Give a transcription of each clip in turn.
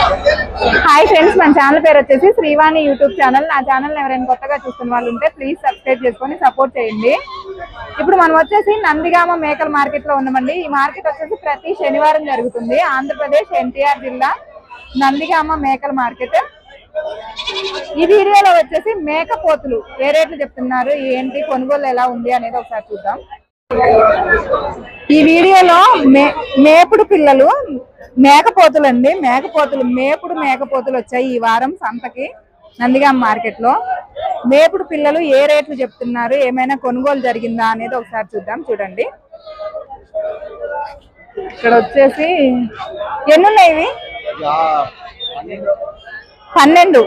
Hi friends, మన channel పేరు వచ్చేసి శ్రీవాణి యూట్యూబ్ ఛానల్. నా ఛానల్ ఎవరైనా కొత్తగా చూస్తున్న వాళ్ళు ఉంటే ప్లీజ్ సబ్స్క్రైబ్ చేసుకొని సపోర్ట్ చేయండి. ఇప్పుడు మనం వచ్చేసి నందిగామ మేకల మార్కెట్ లో ఉన్నామండి. ఈ మార్కెట్ వచ్చేసి ప్రతి శనివారం జరుగుతుంది. ఆంధ్రప్రదేశ్ ఎన్టీఆర్ జిల్లా నందిగామ మేకల మార్కెట్. ఈ వీడియోలో వచ్చేసి మేకపోతులు ఏ రేట్లు చెప్తున్నారు, ఏంటి, కొనుగోలు ఎలా ఉంది అనేది ఒకసారి చూద్దాం. ఈ వీడియోలో మేపుడు పిల్లలు మేకపోతులు అండి, మేపుడు మేకపోతులు వచ్చాయి ఈ వారం సంతకి నందిగామ మార్కెట్ లో. మేపుడు పిల్లలు ఏ రేట్లు చెప్తున్నారు, ఏమైనా కొనుగోలు జరిగిందా అనేది ఒకసారి చూద్దాం. చూడండి, ఇక్కడ వచ్చేసి ఎన్ని ఉన్నాయి ఇవి? 12.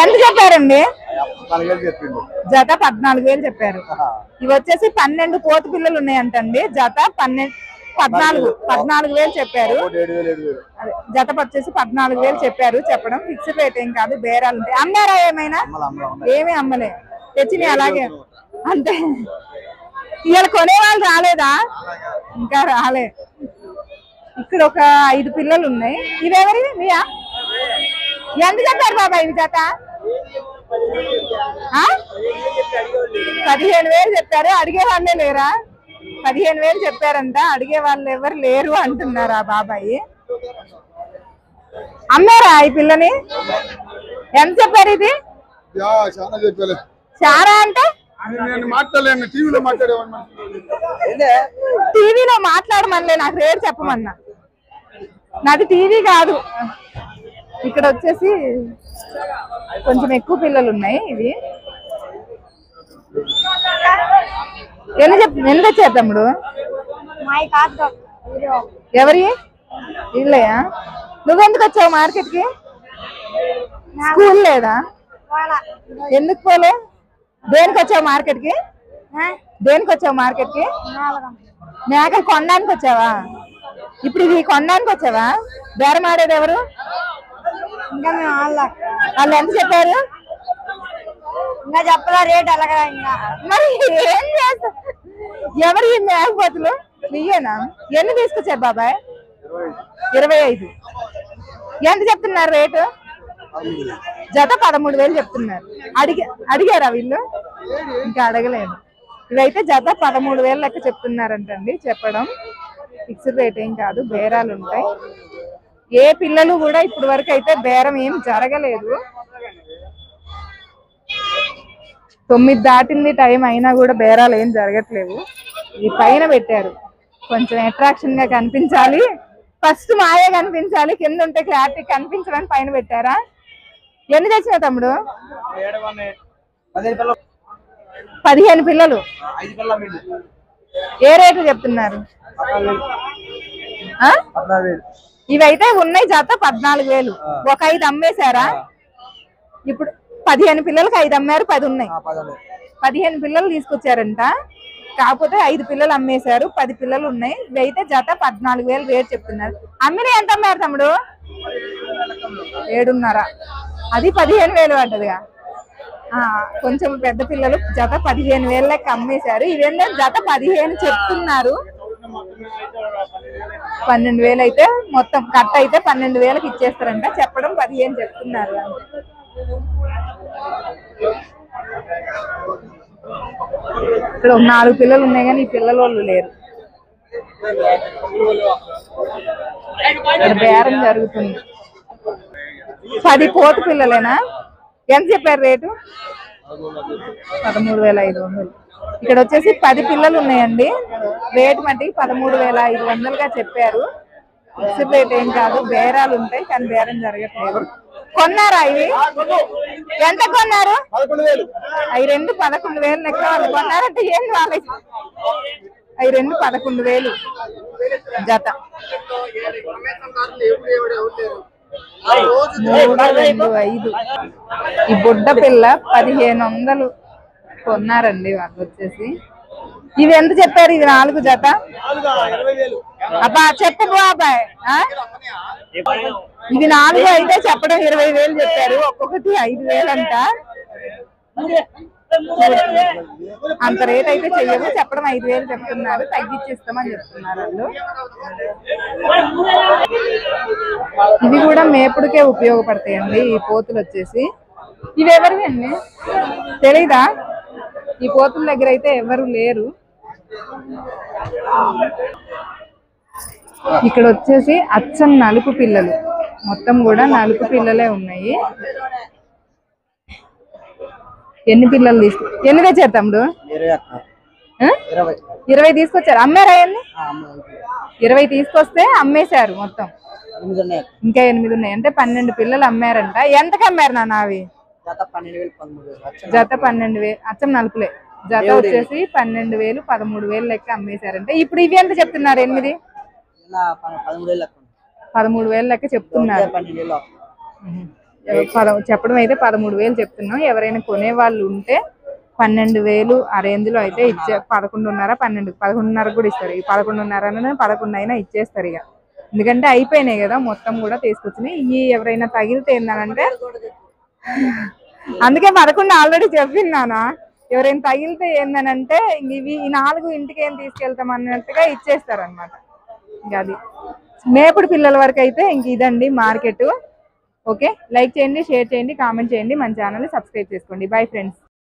ఎంత చెప్పారండి? జత 14,000 చెప్పారు. ఇవి వచ్చేసి 12 పోతు పిల్లలు ఉన్నాయంటండి. జత 14,000 చెప్పారు. జత వచ్చేసి 14,000 చెప్పారు. చెప్పడం ఫిక్స్డ్ రేట్ ఏం కాదు, బేరాలు ఉంటాయి. అమ్మారా ఏమైనా? ఏమీ అమ్మలే, తెచ్చినాయి అలాగే అంతే. ఇవాళ కొనే వాళ్ళు రాలేదా? ఇంకా రాలే. ఇక్కడ ఒక 5 పిల్లలు ఉన్నాయి. ఇవేవరి మీయా? ఎంత చెప్పారు బాబా ఇవి జత? 15,000 చెప్పారు. అడిగే వాళ్ళే లేరా? 15,000 చెప్పారంట, అడిగే వాళ్ళు ఎవరు లేరు అంటున్నారు ఆ బాబాయి. అమ్మారా ఈ పిల్లని? ఎంత చెప్పారు ఇది? చాలా అంటే టీవీలో మాట్లాడమనిలే, నాకు రేటు చెప్పమన్నా. నాది టీవీ కాదు. ఇక్కడ వచ్చేసి కొంచెం ఎక్కువ పిల్లలు ఉన్నాయి. ఇవి ఎంత వచ్చారు తమ్ముడు? ఎవరి ఇల్లయా? నువ్వెందుకు వచ్చావు మార్కెట్ కి? స్కూల్ లేదా? ఎందుకు పోలే? దేనికి వచ్చావు మార్కెట్ కి? మేకలు కొనడానికి వచ్చావా? ఇప్పుడు ఇది కొనడానికి వచ్చావా? బేరం ఆడేది ఎవరు? వాళ్ళు ఎంత చెప్పారు? ఇంకా చెప్పలా రేట్. అలాగా మరి ఏం చేస్తా? ఎవరు ఈ మేకపోతులు? నీయేనా? ఎన్ని తీసుకొచ్చారు బాబాయ్? 25. ఎంత చెప్తున్నారు రేటు? జత 13,000 చెప్తున్నారు. అడిగారా వీళ్ళు? ఇంకా అడగలేదు. ఇవైతే జత 13,000 లెక్క చెప్తున్నారంటండి. చెప్పడం ఫిక్స్డ్ రేట్ ఏం కాదు, బేరాలు ఉంటాయి. ఏ పిల్లలు కూడా ఇప్పటి వరకు అయితే బేరం ఏం జరగలేదు. 9 దాటింది టైం అయినా కూడా బేరాలు ఏం జరగట్లేవు. ఈ పైన పెట్టారు, కొంచెం అట్రాక్షన్ గా కనిపించాలి, ఫస్ట్ మాయే కనిపించాలి, కింద ఉంటే క్లారిటీ కనిపించడానికి పైన పెట్టారా? ఎన్ని తెచ్చినా తమ్ముడు? 15 పిల్లలు. ఏ రేట్లు చెప్తున్నారు? ఇవైతే ఉన్నాయి జత 14,000. ఒక 5 అమ్మేశారా? ఇప్పుడు 15 పిల్లలకి 5 అమ్మారు, 10 ఉన్నాయి. 15 పిల్లలు తీసుకొచ్చారంట, కాకపోతే 5 పిల్లలు అమ్మేశారు, 10 పిల్లలు ఉన్నాయి. ఇవైతే జత 14,000 రేట్ చెప్తున్నారు. అమ్మిన ఎంత అమ్మారు తమ్ముడు? 7.5. అది 15,000 పడ్డదిగా. కొంచెం పెద్ద పిల్లలు జత 15,000 లెక్క అమ్మేశారు. ఇవేంటే జత 15 చెప్తున్నారు. 12,000 అయితే మొత్తం కట్ అయితే 12,000కి ఇచ్చేస్తారంట. చెప్పడం 15 చెప్తున్నారు. ఇక్కడ 4 పిల్లలు ఉన్నాయి కానీ ఈ పిల్లల వాళ్ళు లేరు. ఇక్కడ బేరం జరుగుతుంది. 10 పోతు పిల్లలేనా? ఎంత చెప్పారు రేటు? 13,500. ఇక్కడ వచ్చేసి 10 పిల్లలు ఉన్నాయండి. రేటు మట్టికి 13,500గా చెప్పారు. ఫిక్స్డ్ రేట్ ఏం కాదు, బేరాలు ఉంటాయి కానీ బేరం జరగట్లేదు. కొన్నారా ఇవి? ఎంత కొన్నారు? అవి 2 11,000 లెక్క వాళ్ళు కొన్నారంటే ఏంటి వాళ్ళకి? అవి 2 11,000 జత. 325. ఈ బుడ్డ పిల్ల 1,500 కొన్నారండి వాళ్ళు వచ్చేసి. ఇవి ఎంత చెప్పారు? ఇవి 4 జత. అబ్బా చెప్పు బాబాయ్. ఇవి 4 అయితే చెప్పడం 20,000 చెప్పారు. ఒక్కొక్కటి 5,000 అంట. అంత రేట్ అయితే చెయ్యము, చెప్పడం 5,000 చెప్తున్నారు. తగ్గించిస్తామని చెప్తున్నారు వాళ్ళు. ఇవి కూడా మేపుడుకే ఉపయోగపడతాయండి ఈ పోతులు వచ్చేసి. ఇవి ఎవరివి అండి తెలీదా? ఈ పోతుల దగ్గర అయితే ఎవరు లేరు. ఇక్కడ వచ్చేసి అచ్చం నలుపు పిల్లలు, మొత్తం కూడా నలుపు పిల్లలే ఉన్నాయి. ఎన్ని పిల్లలు ఎన్ని తెచ్చారు తమ్ముడు? 20 తీసుకొచ్చారు. అమ్మారా అన్ని? 20 తీసుకొస్తే అమ్మేశారు మొత్తం. ఇంకా 8 ఉన్నాయి అంటే 12 పిల్లలు అమ్మారంట. ఎంతకు అమ్మారు నాన్న అవి? జత 12,000. అచ్చం నలుపులే. జత వచ్చేసి 12,000 13,000 లెక్క అమ్మేశారంటే. ఇప్పుడు ఇవి ఎంత చెప్తున్నారు? 8 13,000 లెక్క చెప్తున్నారు. చెప్పడం అయితే 13,000 చెప్తున్నాం. ఎవరైనా కొనే వాళ్ళు ఉంటే 12,000 ఆ రేంజ్ లో అయితే 11.5 12 11.5 కూడా ఇస్తారు. ఈ 11.5 11 అయినా ఇచ్చేస్తారు ఇక. ఎందుకంటే అయిపోయినాయి కదా మొత్తం కూడా తీసుకొచ్చినాయి. ఇవి ఎవరైనా తగిలితే ఏందనంటే అందుకే 11 ఆల్రెడీ చెప్పిన్నానా. ఎవరైనా తగిలితే ఏందనంటే ఇవి ఈ 4 ఇంటికి ఏం తీసుకెళ్తాం అన్నట్టుగా ఇచ్చేస్తారు అనమాట. ఇంకా అది మేపుడు పిల్లల వరకు అయితే ఇంక ఇదండి మార్కెట్. ఓకే, లైక్ చేయండి, షేర్ చేయండి, కామెంట్ చేయండి, మన ఛానల్ సబ్స్క్రైబ్ చేసుకోండి. Bye friends.